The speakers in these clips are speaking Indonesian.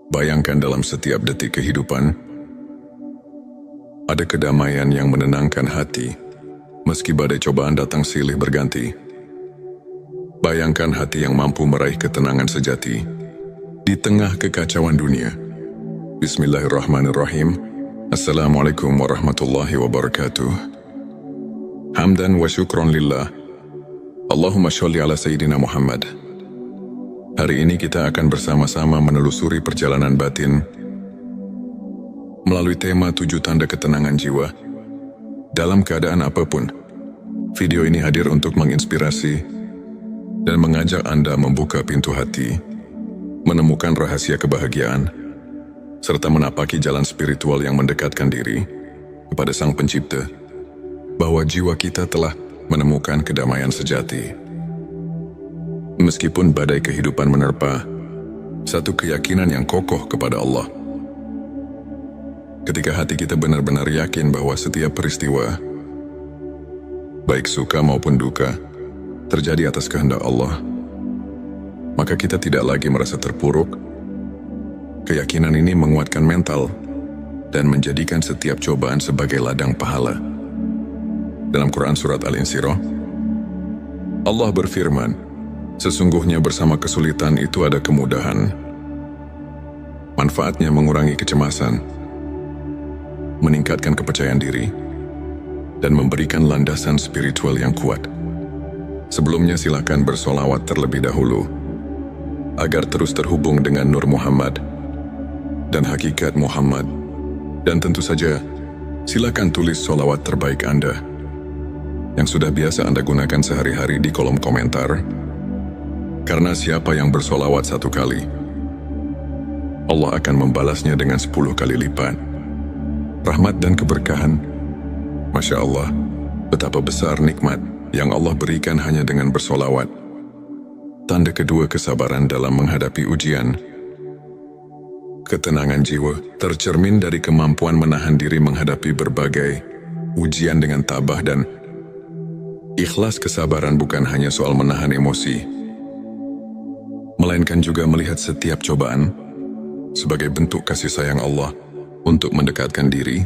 Bayangkan dalam setiap detik kehidupan, ada kedamaian yang menenangkan hati, meski badai cobaan datang silih berganti. Bayangkan hati yang mampu meraih ketenangan sejati, di tengah kekacauan dunia. Bismillahirrahmanirrahim. Assalamualaikum warahmatullahi wabarakatuh. Hamdan wa syukron lillah. Allahumma sholli ala Sayyidina Muhammad. Hari ini kita akan bersama-sama menelusuri perjalanan batin melalui tema 7 tanda ketenangan jiwa dalam keadaan apapun. Video ini hadir untuk menginspirasi dan mengajak Anda membuka pintu hati, menemukan rahasia kebahagiaan, serta menapaki jalan spiritual yang mendekatkan diri kepada Sang Pencipta, bahwa jiwa kita telah menemukan kedamaian sejati. Meskipun badai kehidupan menerpa, satu keyakinan yang kokoh kepada Allah. Ketika hati kita benar-benar yakin bahwa setiap peristiwa, baik suka maupun duka, terjadi atas kehendak Allah, maka kita tidak lagi merasa terpuruk. Keyakinan ini menguatkan mental dan menjadikan setiap cobaan sebagai ladang pahala. Dalam Quran Surat Al-Insyirah, Allah berfirman, sesungguhnya bersama kesulitan itu ada kemudahan. Manfaatnya mengurangi kecemasan, meningkatkan kepercayaan diri, dan memberikan landasan spiritual yang kuat. Sebelumnya silakan bersolawat terlebih dahulu, agar terus terhubung dengan Nur Muhammad dan hakikat Muhammad. Dan tentu saja, silakan tulis solawat terbaik Anda, yang sudah biasa Anda gunakan sehari-hari di kolom komentar. Karena siapa yang bersolawat 1 kali, Allah akan membalasnya dengan 10 kali lipat rahmat dan keberkahan. Masya Allah, betapa besar nikmat yang Allah berikan hanya dengan bersolawat. Tanda kedua, kesabaran dalam menghadapi ujian. Ketenangan jiwa tercermin dari kemampuan menahan diri menghadapi berbagai ujian dengan tabah dan ikhlas. Kesabaran bukan hanya soal menahan emosi, melainkan juga melihat setiap cobaan sebagai bentuk kasih sayang Allah untuk mendekatkan diri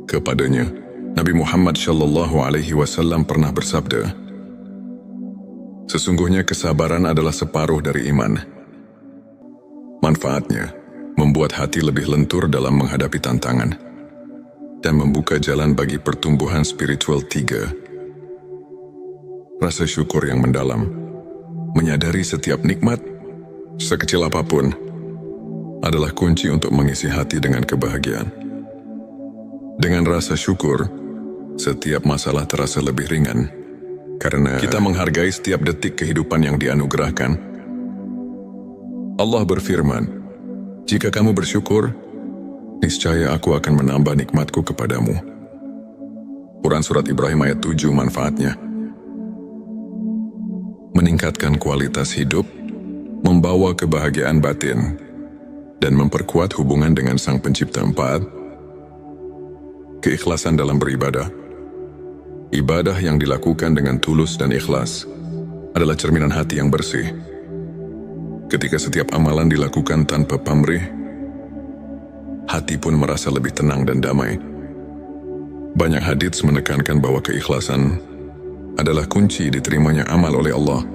kepadanya. Nabi Muhammad SAW pernah bersabda, sesungguhnya kesabaran adalah separuh dari iman. Manfaatnya membuat hati lebih lentur dalam menghadapi tantangan dan membuka jalan bagi pertumbuhan spiritual. 3. Rasa syukur yang mendalam. Menyadari setiap nikmat, sekecil apapun, adalah kunci untuk mengisi hati dengan kebahagiaan. Dengan rasa syukur, setiap masalah terasa lebih ringan, karena kita menghargai setiap detik kehidupan yang dianugerahkan. Allah berfirman, jika kamu bersyukur, niscaya aku akan menambah nikmatku kepadamu. Quran Surat Ibrahim ayat 7. Manfaatnya meningkatkan kualitas hidup, membawa kebahagiaan batin, dan memperkuat hubungan dengan Sang Pencipta. 4. Keikhlasan dalam beribadah. Ibadah yang dilakukan dengan tulus dan ikhlas adalah cerminan hati yang bersih. Ketika setiap amalan dilakukan tanpa pamrih, hati pun merasa lebih tenang dan damai. Banyak hadits menekankan bahwa keikhlasan adalah kunci diterimanya amal oleh Allah.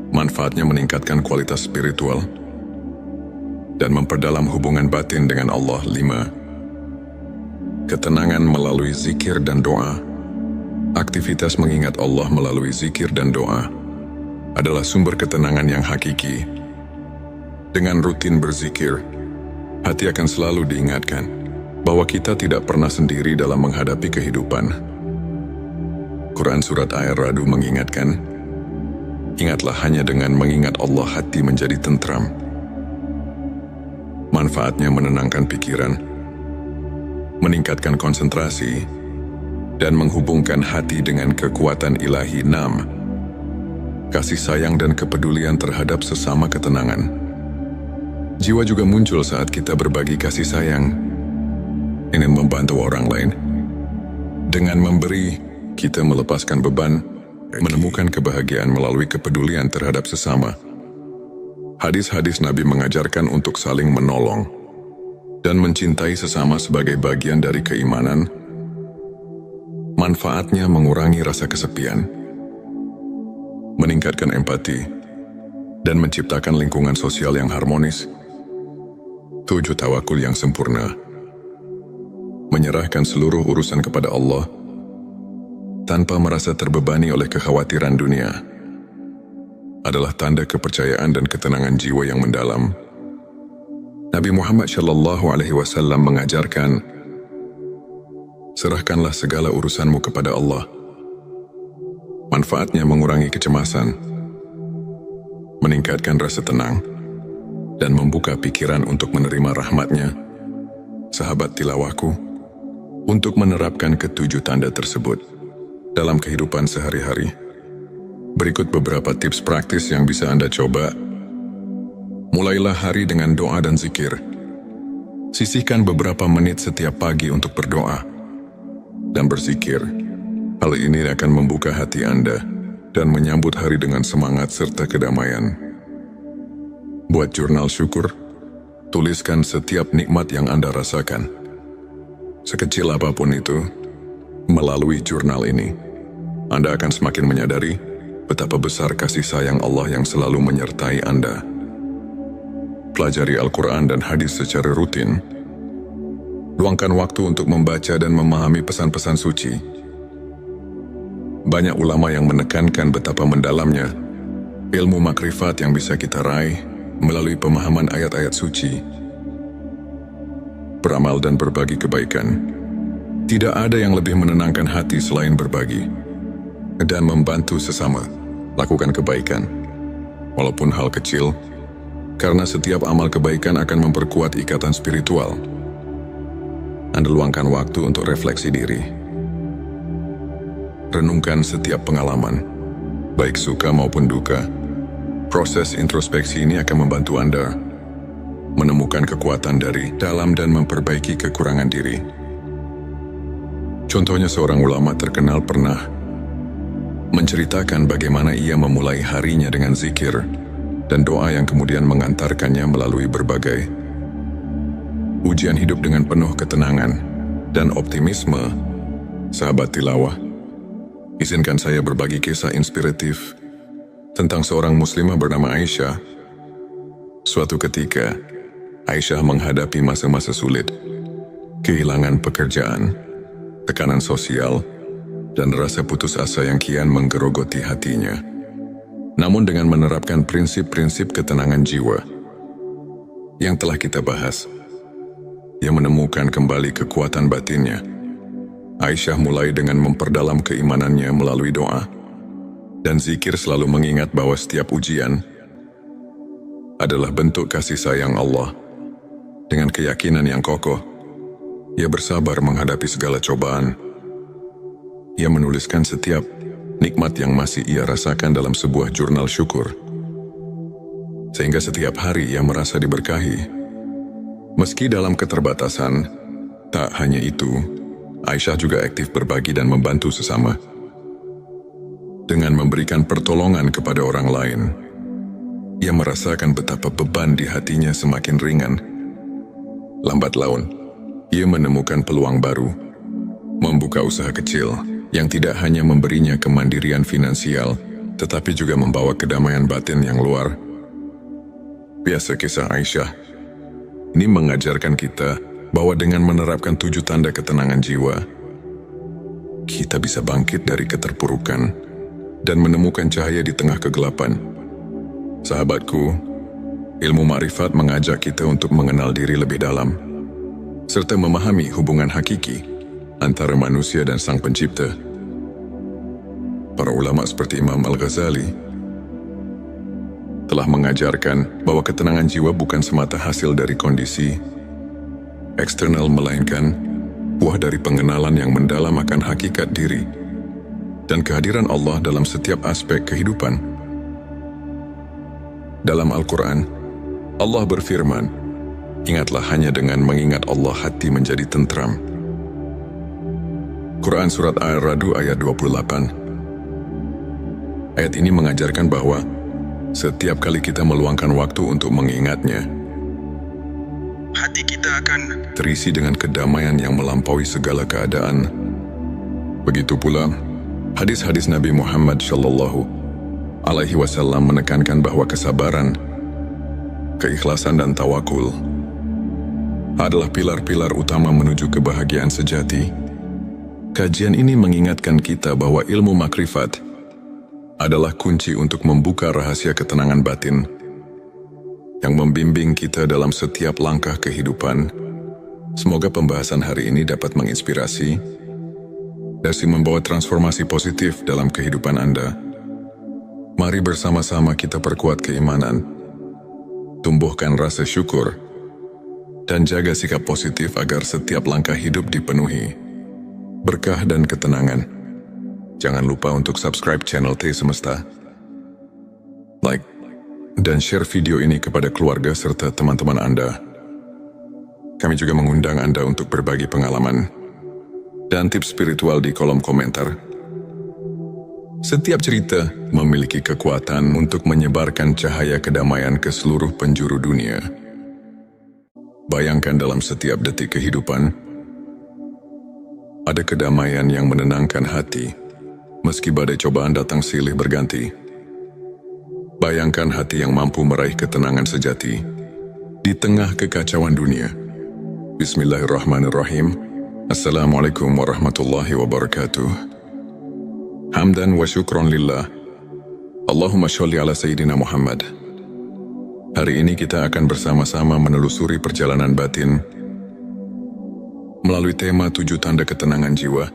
Manfaatnya meningkatkan kualitas spiritual dan memperdalam hubungan batin dengan Allah. 5. Ketenangan melalui zikir dan doa. Aktivitas mengingat Allah melalui zikir dan doa adalah sumber ketenangan yang hakiki. Dengan rutin berzikir, hati akan selalu diingatkan bahwa kita tidak pernah sendiri dalam menghadapi kehidupan. Quran Surat Ar-Ra'd mengingatkan, ingatlah hanya dengan mengingat Allah hati menjadi tentram. Manfaatnya menenangkan pikiran, meningkatkan konsentrasi, dan menghubungkan hati dengan kekuatan ilahi. 6. Kasih sayang dan kepedulian terhadap sesama. Ketenangan jiwa juga muncul saat kita berbagi kasih sayang, ingin membantu orang lain. Dengan memberi, kita melepaskan beban, menemukan kebahagiaan melalui kepedulian terhadap sesama. Hadis-hadis Nabi mengajarkan untuk saling menolong dan mencintai sesama sebagai bagian dari keimanan. Manfaatnya mengurangi rasa kesepian, meningkatkan empati, dan menciptakan lingkungan sosial yang harmonis. 7. Tawakul yang sempurna. Menyerahkan seluruh urusan kepada Allah tanpa merasa terbebani oleh kekhawatiran dunia adalah tanda kepercayaan dan ketenangan jiwa yang mendalam. Nabi Muhammad SAW mengajarkan, serahkanlah segala urusanmu kepada Allah. Manfaatnya mengurangi kecemasan, meningkatkan rasa tenang, dan membuka pikiran untuk menerima rahmat-Nya. Sahabat tilawahku, untuk menerapkan ketujuh tanda tersebut dalam kehidupan sehari-hari, berikut beberapa tips praktis yang bisa Anda coba. Mulailah hari dengan doa dan zikir. Sisihkan beberapa menit setiap pagi untuk berdoa dan berzikir. Hal ini akan membuka hati Anda dan menyambut hari dengan semangat serta kedamaian. Buat jurnal syukur. Tuliskan setiap nikmat yang Anda rasakan, sekecil apapun itu. Melalui jurnal ini, Anda akan semakin menyadari betapa besar kasih sayang Allah yang selalu menyertai Anda. Pelajari Al-Quran dan hadis secara rutin. Luangkan waktu untuk membaca dan memahami pesan-pesan suci. Banyak ulama yang menekankan betapa mendalamnya ilmu makrifat yang bisa kita raih melalui pemahaman ayat-ayat suci. Beramal dan berbagi kebaikan. Tidak ada yang lebih menenangkan hati selain berbagi dan membantu sesama. Lakukan kebaikan, walaupun hal kecil, karena setiap amal kebaikan akan memperkuat ikatan spiritual. Anda luangkan waktu untuk refleksi diri. Renungkan setiap pengalaman, baik suka maupun duka. Proses introspeksi ini akan membantu Anda menemukan kekuatan dari dalam dan memperbaiki kekurangan diri. Contohnya, seorang ulama terkenal pernah menceritakan bagaimana ia memulai harinya dengan zikir dan doa yang kemudian mengantarkannya melalui berbagai ujian hidup dengan penuh ketenangan dan optimisme. Sahabat tilawah, izinkan saya berbagi kisah inspiratif tentang seorang muslimah bernama Aisyah. Suatu ketika, Aisyah menghadapi masa-masa sulit, kehilangan pekerjaan, tekanan sosial, dan rasa putus asa yang kian menggerogoti hatinya. Namun dengan menerapkan prinsip-prinsip ketenangan jiwa yang telah kita bahas, ia menemukan kembali kekuatan batinnya. Aisyah mulai dengan memperdalam keimanannya melalui doa dan zikir, selalu mengingat bahwa setiap ujian adalah bentuk kasih sayang Allah. Dengan keyakinan yang kokoh, ia bersabar menghadapi segala cobaan. Ia menuliskan setiap nikmat yang masih ia rasakan dalam sebuah jurnal syukur, sehingga setiap hari ia merasa diberkahi. Meski dalam keterbatasan, tak hanya itu, Aisyah juga aktif berbagi dan membantu sesama. Dengan memberikan pertolongan kepada orang lain, ia merasakan betapa beban di hatinya semakin ringan. Lambat laun, ia menemukan peluang baru, membuka usaha kecil yang tidak hanya memberinya kemandirian finansial, tetapi juga membawa kedamaian batin yang luar biasa. Kisah Aisyah ini mengajarkan kita bahwa dengan menerapkan 7 tanda ketenangan jiwa, kita bisa bangkit dari keterpurukan dan menemukan cahaya di tengah kegelapan. Sahabatku, ilmu makrifat mengajak kita untuk mengenal diri lebih dalam, serta memahami hubungan hakiki antara manusia dan Sang Pencipta. Para ulama seperti Imam Al-Ghazali telah mengajarkan bahwa ketenangan jiwa bukan semata hasil dari kondisi eksternal, melainkan buah dari pengenalan yang mendalam akan hakikat diri dan kehadiran Allah dalam setiap aspek kehidupan. Dalam Al-Quran, Allah berfirman, "Ingatlah, hanya dengan mengingat Allah hati menjadi tentram." Quran Surat Ar-Ra'd ayat 28. Ayat ini mengajarkan bahwa setiap kali kita meluangkan waktu untuk mengingatnya, hati kita akan terisi dengan kedamaian yang melampaui segala keadaan. Begitu pula, hadis-hadis Nabi Muhammad Shallallahu Alaihi Wasallam menekankan bahwa kesabaran, keikhlasan dan tawakul adalah pilar-pilar utama menuju kebahagiaan sejati. Kajian ini mengingatkan kita bahwa ilmu makrifat adalah kunci untuk membuka rahasia ketenangan batin yang membimbing kita dalam setiap langkah kehidupan. Semoga pembahasan hari ini dapat menginspirasi dan membawa transformasi positif dalam kehidupan Anda. Mari bersama-sama kita perkuat keimanan, tumbuhkan rasa syukur, dan jaga sikap positif agar setiap langkah hidup dipenuhi berkah dan ketenangan. Jangan lupa untuk subscribe channel T Semesta, like, dan share video ini kepada keluarga serta teman-teman Anda. Kami juga mengundang Anda untuk berbagi pengalaman dan tips spiritual di kolom komentar. Setiap cerita memiliki kekuatan untuk menyebarkan cahaya kedamaian ke seluruh penjuru dunia. Bayangkan dalam setiap detik kehidupan, ada kedamaian yang menenangkan hati, meski badai cobaan datang silih berganti. Bayangkan hati yang mampu meraih ketenangan sejati di tengah kekacauan dunia. Bismillahirrahmanirrahim. Assalamualaikum warahmatullahi wabarakatuh. Hamdan wa syukron lillah. Allahumma sholli ala Sayyidina Muhammad. Hari ini kita akan bersama-sama menelusuri perjalanan batin melalui tema 7 tanda ketenangan jiwa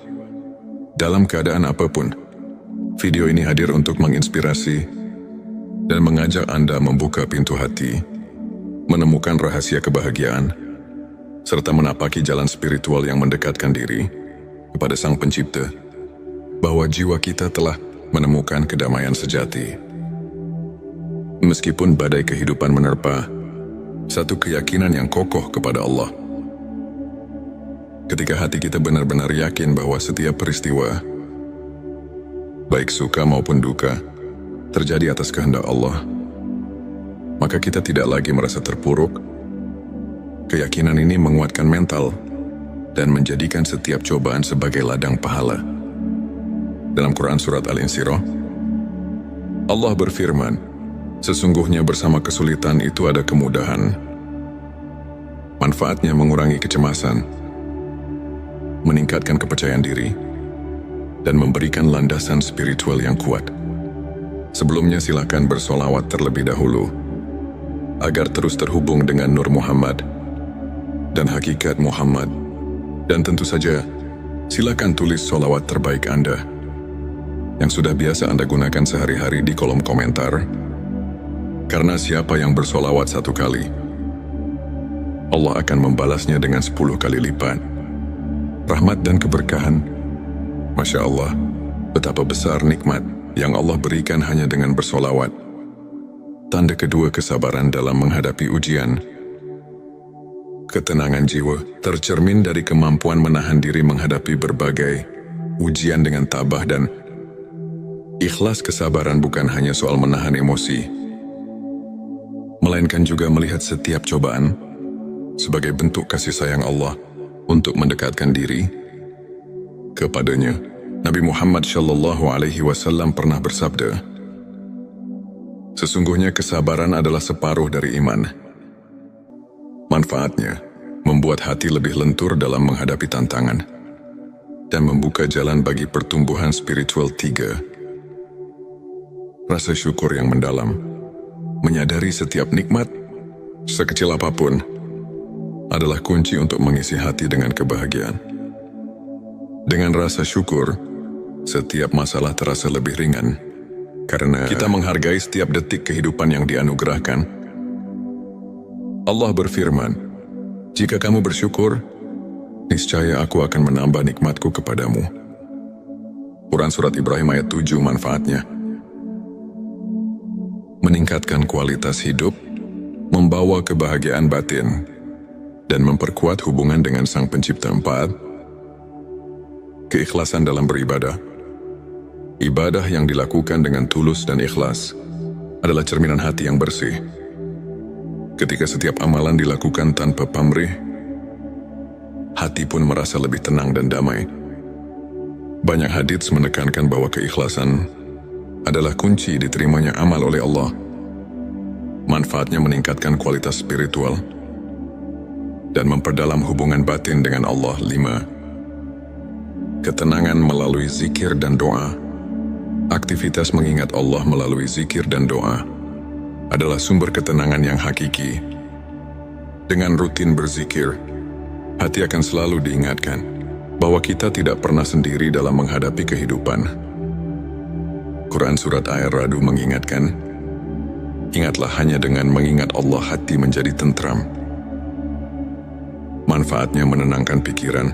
dalam keadaan apapun. Video ini hadir untuk menginspirasi dan mengajak Anda membuka pintu hati, menemukan rahasia kebahagiaan, serta menapaki jalan spiritual yang mendekatkan diri kepada Sang Pencipta, bahwa jiwa kita telah menemukan kedamaian sejati. Meskipun badai kehidupan menerpa, satu keyakinan yang kokoh kepada Allah. Ketika hati kita benar-benar yakin bahwa setiap peristiwa, baik suka maupun duka, terjadi atas kehendak Allah, maka kita tidak lagi merasa terpuruk. Keyakinan ini menguatkan mental dan menjadikan setiap cobaan sebagai ladang pahala. Dalam Quran Surat Al-Insyirah, Allah berfirman, sesungguhnya bersama kesulitan itu ada kemudahan. Manfaatnya mengurangi kecemasan, meningkatkan kepercayaan diri, dan memberikan landasan spiritual yang kuat. Sebelumnya silakan bersolawat terlebih dahulu, agar terus terhubung dengan Nur Muhammad dan hakikat Muhammad. Dan tentu saja, silakan tulis solawat terbaik Anda yang sudah biasa Anda gunakan sehari-hari di kolom komentar. Karena siapa yang bersolawat 1 kali, Allah akan membalasnya dengan 10 kali lipat rahmat dan keberkahan. Masya Allah, betapa besar nikmat yang Allah berikan hanya dengan bersolawat. Tanda kedua kesabaran dalam menghadapi ujian. Ketenangan jiwa tercermin dari kemampuan menahan diri menghadapi berbagai ujian dengan tabah dan ikhlas. Kesabaran bukan hanya soal menahan emosi, melainkan juga melihat setiap cobaan sebagai bentuk kasih sayang Allah untuk mendekatkan diri kepadanya. Nabi Muhammad Shallallahu Alaihi Wasallam pernah bersabda, sesungguhnya kesabaran adalah separuh dari iman. Manfaatnya membuat hati lebih lentur dalam menghadapi tantangan dan membuka jalan bagi pertumbuhan spiritual. 3. Rasa syukur yang mendalam. Menyadari setiap nikmat, sekecil apapun, adalah kunci untuk mengisi hati dengan kebahagiaan. Dengan rasa syukur, setiap masalah terasa lebih ringan, karena kita menghargai setiap detik kehidupan yang dianugerahkan. Allah berfirman, jika kamu bersyukur, niscaya aku akan menambah nikmatku kepadamu. Quran Surat Ibrahim ayat 7. Manfaatnya meningkatkan kualitas hidup, membawa kebahagiaan batin, dan memperkuat hubungan dengan Sang Pencipta. 4. Keikhlasan dalam beribadah. Ibadah yang dilakukan dengan tulus dan ikhlas adalah cerminan hati yang bersih. Ketika setiap amalan dilakukan tanpa pamrih, hati pun merasa lebih tenang dan damai. Banyak hadits menekankan bahwa keikhlasan adalah kunci diterimanya amal oleh Allah. Manfaatnya meningkatkan kualitas spiritual dan memperdalam hubungan batin dengan Allah. 5. Ketenangan melalui zikir dan doa. Aktivitas mengingat Allah melalui zikir dan doa adalah sumber ketenangan yang hakiki. Dengan rutin berzikir, hati akan selalu diingatkan bahwa kita tidak pernah sendiri dalam menghadapi kehidupan. Quran Surat Ar-Ra'd mengingatkan, ingatlah hanya dengan mengingat Allah hati menjadi tentram. Manfaatnya menenangkan pikiran,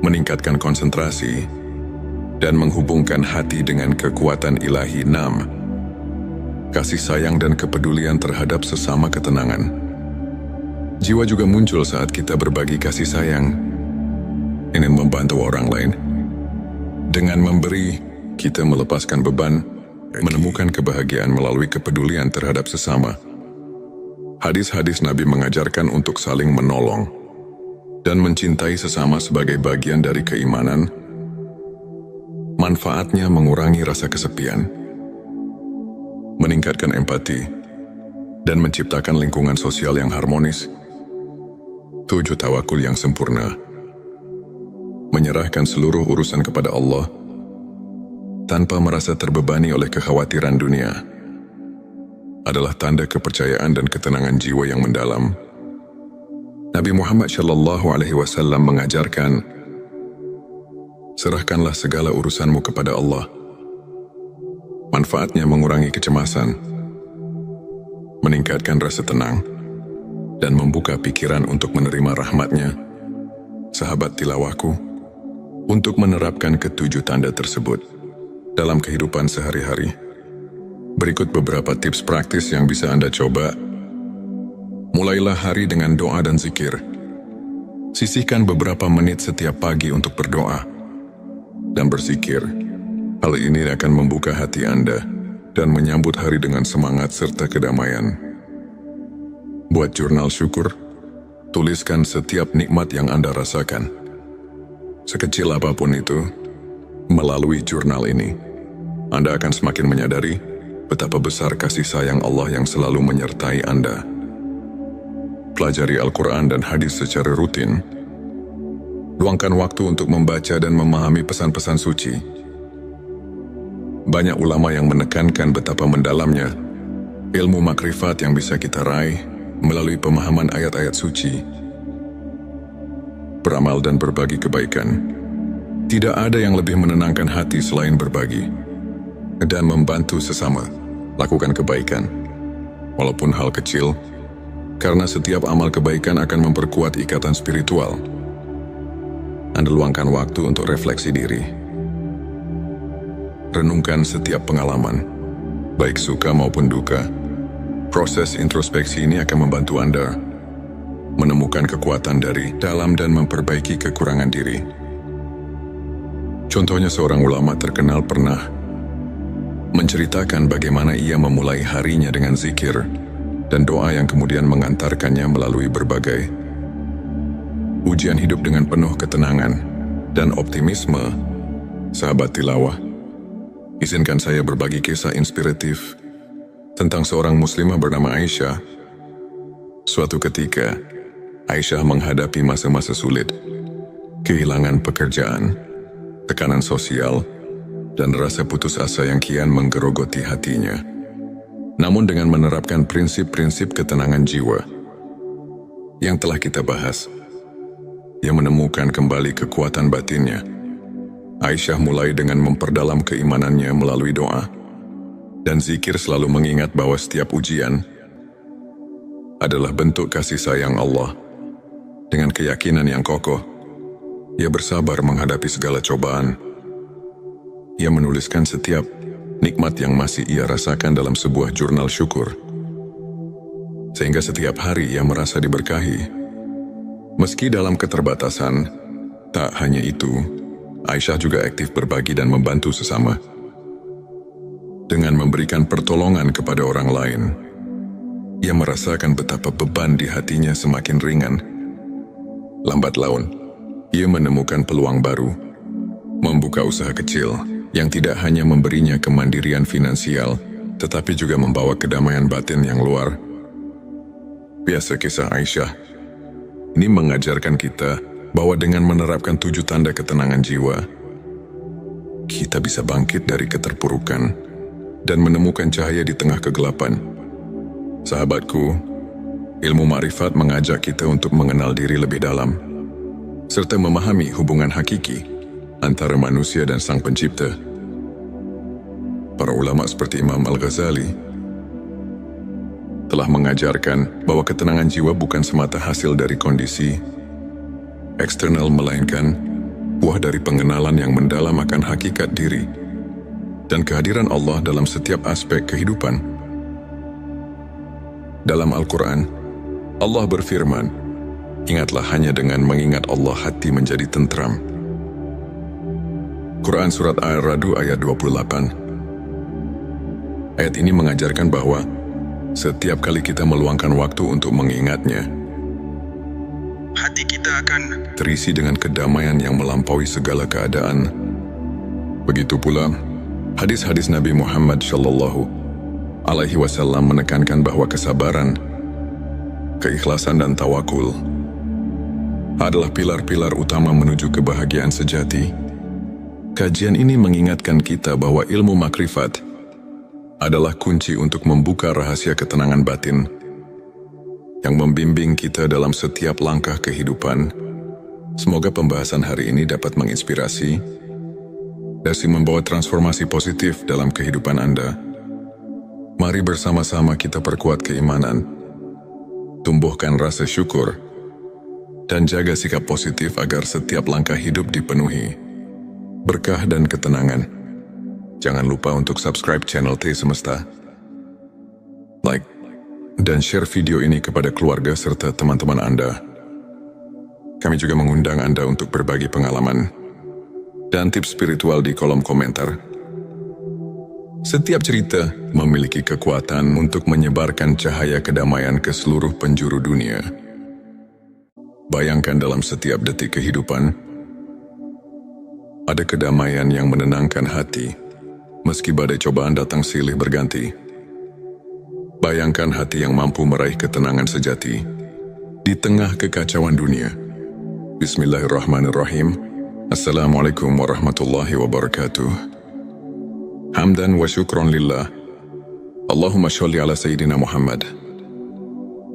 meningkatkan konsentrasi, dan menghubungkan hati dengan kekuatan ilahi. 6. Kasih sayang dan kepedulian terhadap sesama ketenangan. Jiwa juga muncul saat kita berbagi kasih sayang, ingin membantu orang lain. Dengan memberi, kita melepaskan beban, menemukan kebahagiaan melalui kepedulian terhadap sesama. Hadis-hadis Nabi mengajarkan untuk saling menolong dan mencintai sesama sebagai bagian dari keimanan. Manfaatnya mengurangi rasa kesepian, meningkatkan empati, dan menciptakan lingkungan sosial yang harmonis. 7. Tawakul yang sempurna. Menyerahkan seluruh urusan kepada Allah tanpa merasa terbebani oleh kekhawatiran dunia adalah tanda kepercayaan dan ketenangan jiwa yang mendalam. Nabi Muhammad SAW mengajarkan, serahkanlah segala urusanmu kepada Allah. Manfaatnya mengurangi kecemasan, meningkatkan rasa tenang, dan membuka pikiran untuk menerima rahmat-Nya. Sahabat tilawahku, untuk menerapkan ketujuh tanda tersebut dalam kehidupan sehari-hari, berikut beberapa tips praktis yang bisa Anda coba. Mulailah hari dengan doa dan zikir. Sisihkan beberapa menit setiap pagi untuk berdoa dan berzikir. Hal ini akan membuka hati Anda dan menyambut hari dengan semangat serta kedamaian. Buat jurnal syukur. Tuliskan setiap nikmat yang Anda rasakan, sekecil apapun itu. Melalui jurnal ini, Anda akan semakin menyadari betapa besar kasih sayang Allah yang selalu menyertai Anda. Pelajari Al-Quran dan hadis secara rutin. Luangkan waktu untuk membaca dan memahami pesan-pesan suci. Banyak ulama yang menekankan betapa mendalamnya ilmu makrifat yang bisa kita raih melalui pemahaman ayat-ayat suci. Beramal dan berbagi kebaikan. Tidak ada yang lebih menenangkan hati selain berbagi dan membantu sesama. Lakukan kebaikan, walaupun hal kecil, karena setiap amal kebaikan akan memperkuat ikatan spiritual. Anda luangkan waktu untuk refleksi diri. Renungkan setiap pengalaman, baik suka maupun duka. Proses introspeksi ini akan membantu Anda menemukan kekuatan dari dalam dan memperbaiki kekurangan diri. Contohnya, seorang ulama terkenal pernah menceritakan bagaimana ia memulai harinya dengan zikir dan doa yang kemudian mengantarkannya melalui berbagai ujian hidup dengan penuh ketenangan dan optimisme. Sahabat tilawah, izinkan saya berbagi kisah inspiratif tentang seorang muslimah bernama Aisyah. Suatu ketika, Aisyah menghadapi masa-masa sulit, kehilangan pekerjaan, tekanan sosial, dan rasa putus asa yang kian menggerogoti hatinya. Namun dengan menerapkan prinsip-prinsip ketenangan jiwa yang telah kita bahas, ia menemukan kembali kekuatan batinnya. Aisyah mulai dengan memperdalam keimanannya melalui doa dan zikir, selalu mengingat bahwa setiap ujian adalah bentuk kasih sayang Allah. Dengan keyakinan yang kokoh, ia bersabar menghadapi segala cobaan. Ia menuliskan setiap nikmat yang masih ia rasakan dalam sebuah jurnal syukur, sehingga setiap hari ia merasa diberkahi. Meski dalam keterbatasan, tak hanya itu, Aisyah juga aktif berbagi dan membantu sesama. Dengan memberikan pertolongan kepada orang lain, ia merasakan betapa beban di hatinya semakin ringan. Lambat laun, ia menemukan peluang baru, membuka usaha kecil yang tidak hanya memberinya kemandirian finansial, tetapi juga membawa kedamaian batin yang luar biasa. Kisah Aisyah ini mengajarkan kita bahwa dengan menerapkan 7 tanda ketenangan jiwa, kita bisa bangkit dari keterpurukan dan menemukan cahaya di tengah kegelapan. Sahabatku, ilmu ma'rifat mengajak kita untuk mengenal diri lebih dalam, serta memahami hubungan hakiki antara manusia dan Sang Pencipta. Para ulama seperti Imam Al-Ghazali telah mengajarkan bahwa ketenangan jiwa bukan semata hasil dari kondisi eksternal, melainkan buah dari pengenalan yang mendalam akan hakikat diri dan kehadiran Allah dalam setiap aspek kehidupan. Dalam Al-Quran, Allah berfirman, "Ingatlah, hanya dengan mengingat Allah hati menjadi tentram." Quran Surat Ar-Ra'd ayat 28. Ayat ini mengajarkan bahwa setiap kali kita meluangkan waktu untuk mengingatnya, hati kita akan terisi dengan kedamaian yang melampaui segala keadaan. Begitu pula, hadis-hadis Nabi Muhammad SAW menekankan bahwa kesabaran, keikhlasan dan tawakul adalah pilar-pilar utama menuju kebahagiaan sejati. Kajian ini mengingatkan kita bahwa ilmu makrifat adalah kunci untuk membuka rahasia ketenangan batin yang membimbing kita dalam setiap langkah kehidupan. Semoga pembahasan hari ini dapat menginspirasi dan membawa transformasi positif dalam kehidupan Anda. Mari bersama-sama kita perkuat keimanan, tumbuhkan rasa syukur, dan jaga sikap positif agar setiap langkah hidup dipenuhi berkah dan ketenangan. Jangan lupa untuk subscribe channel T Semesta, like, dan share video ini kepada keluarga serta teman-teman Anda. Kami juga mengundang Anda untuk berbagi pengalaman dan tips spiritual di kolom komentar. Setiap cerita memiliki kekuatan untuk menyebarkan cahaya kedamaian ke seluruh penjuru dunia. Bayangkan, dalam setiap detik kehidupan, ada kedamaian yang menenangkan hati, meski badai cobaan datang silih berganti. Bayangkan hati yang mampu meraih ketenangan sejati di tengah kekacauan dunia. Bismillahirrahmanirrahim. Assalamualaikum warahmatullahi wabarakatuh. Hamdan wa syukron lillah. Allahumma sholli ala Sayyidina Muhammad.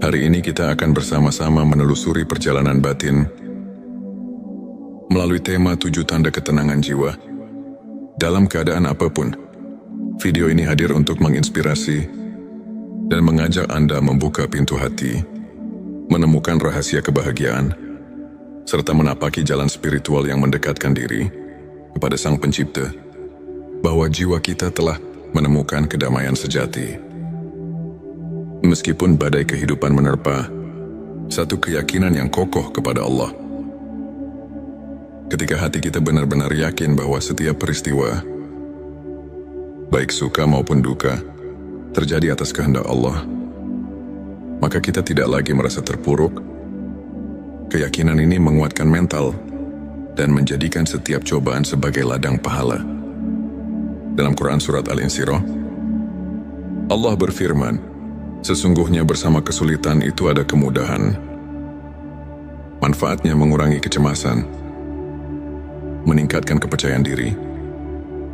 Hari ini kita akan bersama-sama menelusuri perjalanan batin melalui tema 7 tanda ketenangan jiwa. Dalam keadaan apapun, video ini hadir untuk menginspirasi dan mengajak Anda membuka pintu hati, menemukan rahasia kebahagiaan, serta menapaki jalan spiritual yang mendekatkan diri kepada Sang Pencipta, bahwa jiwa kita telah menemukan kedamaian sejati. Meskipun badai kehidupan menerpa, satu keyakinan yang kokoh kepada Allah. Ketika hati kita benar-benar yakin bahwa setiap peristiwa, baik suka maupun duka, terjadi atas kehendak Allah, maka kita tidak lagi merasa terpuruk. Keyakinan ini menguatkan mental dan menjadikan setiap cobaan sebagai ladang pahala. Dalam Quran Surat Al-Insyirah, Allah berfirman, "Sesungguhnya bersama kesulitan itu ada kemudahan. Manfaatnya mengurangi kecemasan, meningkatkan kepercayaan diri,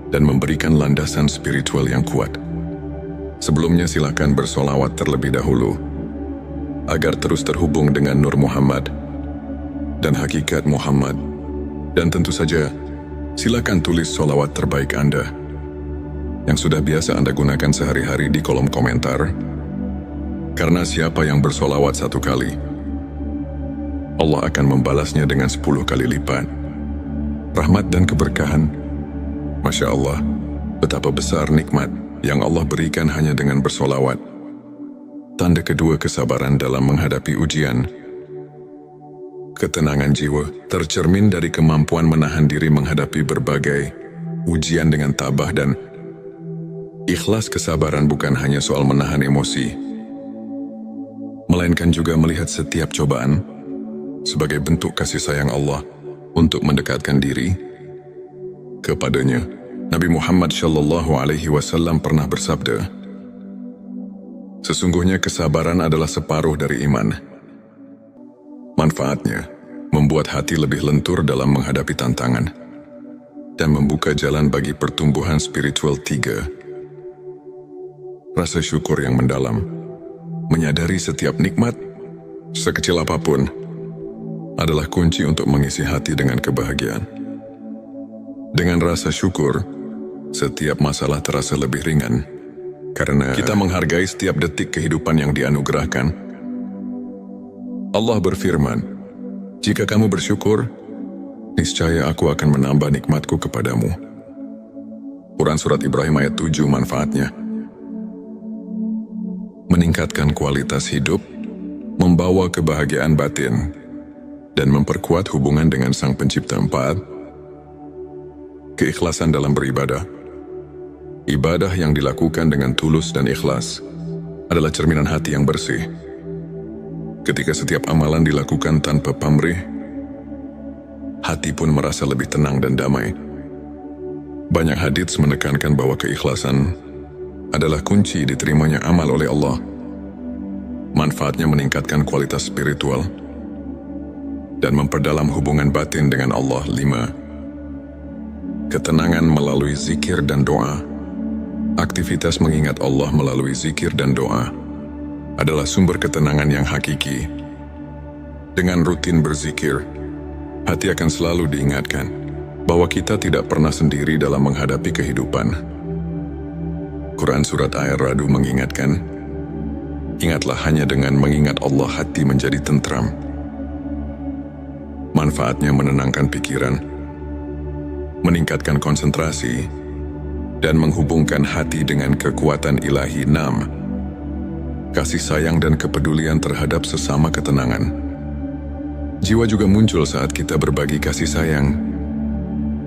dan memberikan landasan spiritual yang kuat." Sebelumnya silakan bersolawat terlebih dahulu agar terus terhubung dengan Nur Muhammad dan hakikat Muhammad. Dan tentu saja, silakan tulis solawat terbaik Anda yang sudah biasa Anda gunakan sehari-hari di kolom komentar. Karena siapa yang bersolawat 1 kali, Allah akan membalasnya dengan 10 kali lipat rahmat dan keberkahan. Masya Allah, betapa besar nikmat yang Allah berikan hanya dengan bersolawat. Tanda kedua, kesabaran dalam menghadapi ujian. Ketenangan jiwa tercermin dari kemampuan menahan diri menghadapi berbagai ujian dengan tabah dan Ikhlas kesabaran bukan hanya soal menahan emosi, melainkan juga melihat setiap cobaan sebagai bentuk kasih sayang Allah untuk mendekatkan diri kepadanya. Nabi Muhammad SAW pernah bersabda, "Sesungguhnya kesabaran adalah separuh dari iman. Manfaatnya membuat hati lebih lentur dalam menghadapi tantangan dan membuka jalan bagi pertumbuhan spiritual. 3. Rasa syukur yang mendalam. Menyadari setiap nikmat, sekecil apapun, adalah kunci untuk mengisi hati dengan kebahagiaan. Dengan rasa syukur, setiap masalah terasa lebih ringan, karena kita menghargai setiap detik kehidupan yang dianugerahkan. Allah berfirman, "Jika kamu bersyukur, niscaya aku akan menambah nikmatku kepadamu." Quran Surat Ibrahim ayat 7. Manfaatnya meningkatkan kualitas hidup, membawa kebahagiaan batin, dan memperkuat hubungan dengan Sang Pencipta. 4. Keikhlasan dalam beribadah. Ibadah yang dilakukan dengan tulus dan ikhlas adalah cerminan hati yang bersih. Ketika setiap amalan dilakukan tanpa pamrih, hati pun merasa lebih tenang dan damai. Banyak hadits menekankan bahwa keikhlasan adalah kunci diterimanya amal oleh Allah. Manfaatnya meningkatkan kualitas spiritual dan memperdalam hubungan batin dengan Allah. 5. Ketenangan melalui zikir dan doa. Aktivitas mengingat Allah melalui zikir dan doa adalah sumber ketenangan yang hakiki. Dengan rutin berzikir, hati akan selalu diingatkan bahwa kita tidak pernah sendiri dalam menghadapi kehidupan. Quran Surat Ar-Ra'd mengingatkan, "Ingatlah hanya dengan mengingat Allah hati menjadi tentram." Manfaatnya menenangkan pikiran, meningkatkan konsentrasi, dan menghubungkan hati dengan kekuatan ilahi. 6. Kasih sayang dan kepedulian terhadap sesama ketenangan. Jiwa juga muncul saat kita berbagi kasih sayang,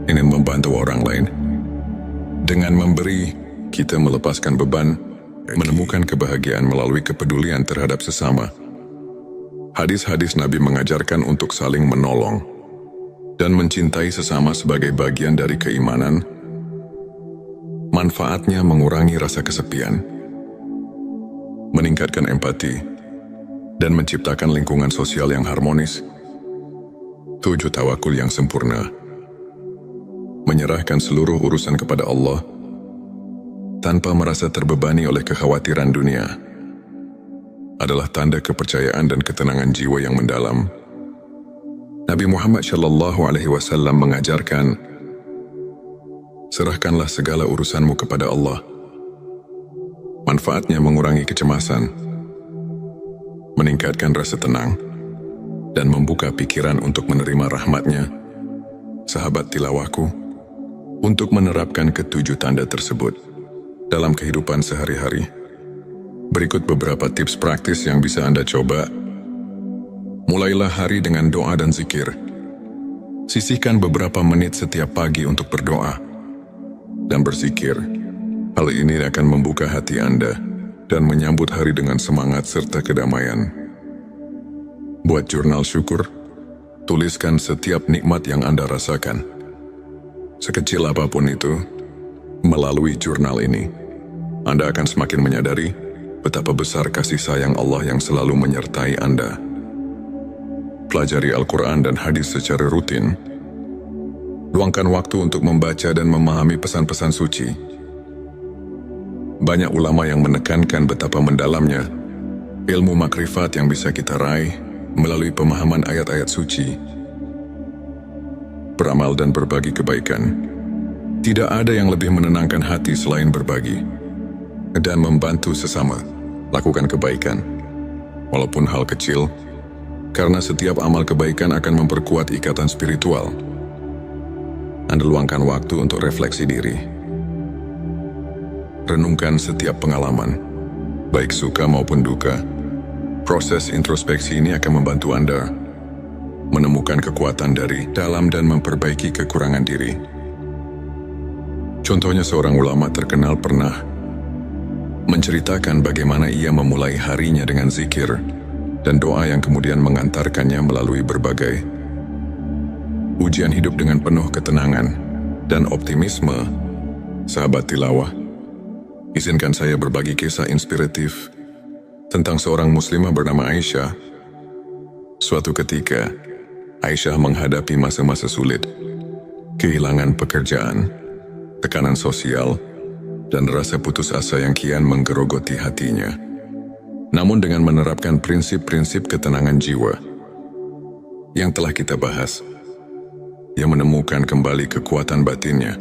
ingin membantu orang lain. Dengan memberi, kita melepaskan beban, menemukan kebahagiaan melalui kepedulian terhadap sesama. Hadis-hadis Nabi mengajarkan untuk saling menolong dan mencintai sesama sebagai bagian dari keimanan. Manfaatnya mengurangi rasa kesepian, meningkatkan empati, dan menciptakan lingkungan sosial yang harmonis. 7. Tawakul yang sempurna. Menyerahkan seluruh urusan kepada Allah tanpa merasa terbebani oleh kekhawatiran dunia adalah tanda kepercayaan dan ketenangan jiwa yang mendalam. Nabi Muhammad SAW mengajarkan, "Serahkanlah segala urusanmu kepada Allah." Manfaatnya mengurangi kecemasan, meningkatkan rasa tenang, dan membuka pikiran untuk menerima rahmat-Nya. Sahabat tilawahku, untuk menerapkan ketujuh tanda tersebut dalam kehidupan sehari-hari, berikut beberapa tips praktis yang bisa Anda coba. Mulailah hari dengan doa dan zikir. Sisihkan beberapa menit setiap pagi untuk berdoa dan berzikir. Hal ini akan membuka hati Anda dan menyambut hari dengan semangat serta kedamaian. Buat jurnal syukur. Tuliskan setiap nikmat yang Anda rasakan, sekecil apapun itu. Melalui jurnal ini, Anda akan semakin menyadari betapa besar kasih sayang Allah yang selalu menyertai Anda. Pelajari Al-Quran dan hadis secara rutin. Luangkan waktu untuk membaca dan memahami pesan-pesan suci. Banyak ulama yang menekankan betapa mendalamnya ilmu makrifat yang bisa kita raih melalui pemahaman ayat-ayat suci. Beramal dan berbagi kebaikan. Tidak ada yang lebih menenangkan hati selain berbagi dan membantu sesama. Lakukan kebaikan, walaupun hal kecil, karena setiap amal kebaikan akan memperkuat ikatan spiritual. Anda luangkan waktu untuk refleksi diri. Renungkan setiap pengalaman, baik suka maupun duka. Proses introspeksi ini akan membantu Anda menemukan kekuatan dari dalam dan memperbaiki kekurangan diri. Contohnya, seorang ulama terkenal pernah menceritakan bagaimana ia memulai harinya dengan zikir dan doa yang kemudian mengantarkannya melalui berbagai ujian hidup dengan penuh ketenangan dan optimisme. Sahabat tilawah, izinkan saya berbagi kisah inspiratif tentang seorang muslimah bernama Aisyah. Suatu ketika, Aisyah menghadapi masa-masa sulit, kehilangan pekerjaan, tekanan sosial, dan rasa putus asa yang kian menggerogoti hatinya. Namun dengan menerapkan prinsip-prinsip ketenangan jiwa yang telah kita bahas, ia menemukan kembali kekuatan batinnya